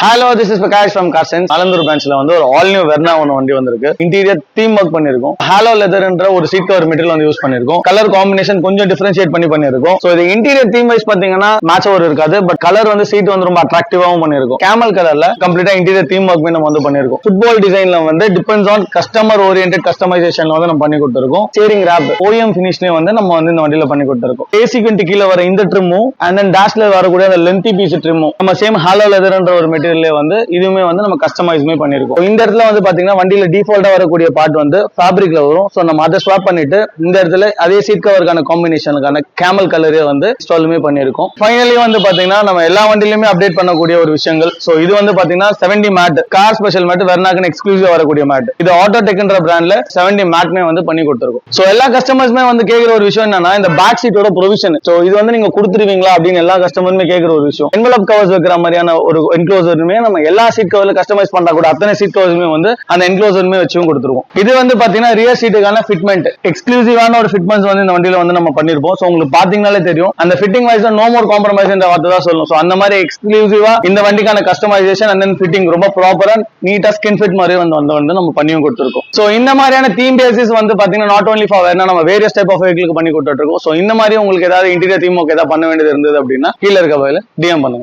Hello, this is Prakash from Carsens. Alandur branchல வந்து ஒரு all new Verna ஒன்னு வண்டி வந்திருக்கு. இன்டீரியர் தீம் ஒர்க் பண்ணிருக்கோம். ஹாலோ லெதர்ன்ற ஒரு சீட் கவர் மெட்டீரியல் வந்து யூஸ் பண்ணிருக்கோம். கலர் காம்பினேஷன் கொஞ்சம் டிஃபரன்ஷியேட் பண்ணிருக்கோம். சோ இது இன்டீரியர் தீம் வைஸ் பாத்தீங்கன்னா மேட்ச் ஓவர் இருக்காது. பட் கலர் வந்து சீட் வந்து ரொம்ப அட்ராக்டிவாவும் பண்ணிருக்கோம். கேமல் கலர்ல கம்ப்ளீட்டா இன்டீரியர் தீம் ஒர்க் நம்ம வந்து பண்ணிருக்கோம். ஃபுட்பால் டிசைன்ல வந்து டிபெண்ட்ஸ் ஆன் கஸ்டமர் ஓரியன்டட் கஸ்டமைசேஷன்ல வந்து நம்ம பண்ணி கொடுத்திருக்கோம். ஸ்டீரிங் ராப் OEM ஃபினிஷ்லயும் வந்து நம்ம வந்து இந்த வண்டியில பண்ணி கொடுத்திருக்கோம். AC20 கீழ வர இந்த ட்ரிம்மும் அண்ட் தென் டேஷ்ல வரக்கூடிய அந்த லென்த்தி பீஸ் ட்ரிம்மும் நம்ம சேம் ஹாலோ லெதர்ன்ற ஒரு மெட்டீரியல்ல வந்து இதுவுமே வந்து நம்ம கஸ்டமைஸ்மே பண்ணிருக்கோம். இந்த இடத்துல வந்து பாத்தீங்கன்னா வண்டியில டிஃபால்ட்டா வரக்கூடிய பார்ட் வந்து ஃபேப்ரிக்ல வரும். சோ நம்ம அதை ஸ்வாப் பண்ணிட்டு இந்த இடத்துல அதே சீட் கவருக்கான காம்பினேஷனுக்கான கேமல் கலரே வந்து இன்ஸ்டாலுமே பண்ணிருக்கோம். ஃபைனலி வந்து பாத்தீங்கன்னா நம்ம எல்லா வண்டியிலுமே அப்டேட் பண்ணக்கூடிய ஒரு விஷயங்கள். சோ இது வந்து பாத்தீங்கன்னா 70 மேட் கார் ஸ்பெஷல் மேட் வெர்னாக்கு எக்ஸ்க்ளூசிவா வரக்கூடிய மேட். இது ஆட்டோடெக்ன்ற பிராண்ட்ல 70 மேட்மே வந்து பண்ணி கொடுத்திருக்கோம். சோ எல்லா கஸ்டமர்ஸ்மே வந்து கேக்குற ஒரு விஷயம் என்னன்னா இந்த பேக் சீட்டோட ப்ரொவிஷன். சோ இது வந்து நீங்க கொடுத்துருவீங்களா அப்படின்னு எல்லா கஸ்டமருமே கேக்குற ஒரு விஷயம். என்வலப் கவர்ஸ் வைக்கிற மாதிரியான ஒரு என்க்ளோசருமே நம்ம எல்லா சீட் கவர்ல கஸ்டமைஸ் பண்ற கூட அத்தனை சீட் கவர்ஸுமே வந்து அந்த என்க்ளோசருமே வச்சும் கொடுத்துருவோம். இது வந்து பாத்தீங்கன்னா ரியர் சீட்டுக்கான ஃபிட்மெண்ட் எக்ஸ்க்ளூசிவான ஒரு ஃபிட்மெண்ட்ஸ் வந்து இந்த வண்டியில வந்து நம்ம பண்ணிருப்போம். சோ உங்களுக்கு பாத்தீங்கன்னாலே தெரியும் அந்த fitting wise no more compromise என்ற வார்த்தை தான் சொல்லணும். சோ அந்த மாதிரி எக்ஸ்க்ளூசிவா இந்த வண்டிக்கான கஸ்டமைசேஷன் அண்ட் தென் ஃபிட்டிங் ரொம்ப ப்ராப்பரா நீட்டா ஸ்கின் ஃபிட் மாதிரி வந்து நம்ம பண்ணியும் கொடுத்துருக்கோம். சோ இந்த மாதிரியான தீம் பேசிஸ் வந்து பாத்தீங்கன்னா நாட் ஓன்லி ஃபார் வேர்னா நம்ம வேரியஸ் டைப் ஆஃப் வெஹிக்கிளுக்கு பண்ணி கொடுத்துட்டு இருக்கோம். சோ இந்த மாதிரி உங்களுக்கு ஏதாவது இன்டீரியர் தீம் ஏதாவது பண்ண வேண்டியது இருந்தது அப்படின்னா கீழே இருக்க வகையில DM பண்ணுங்க.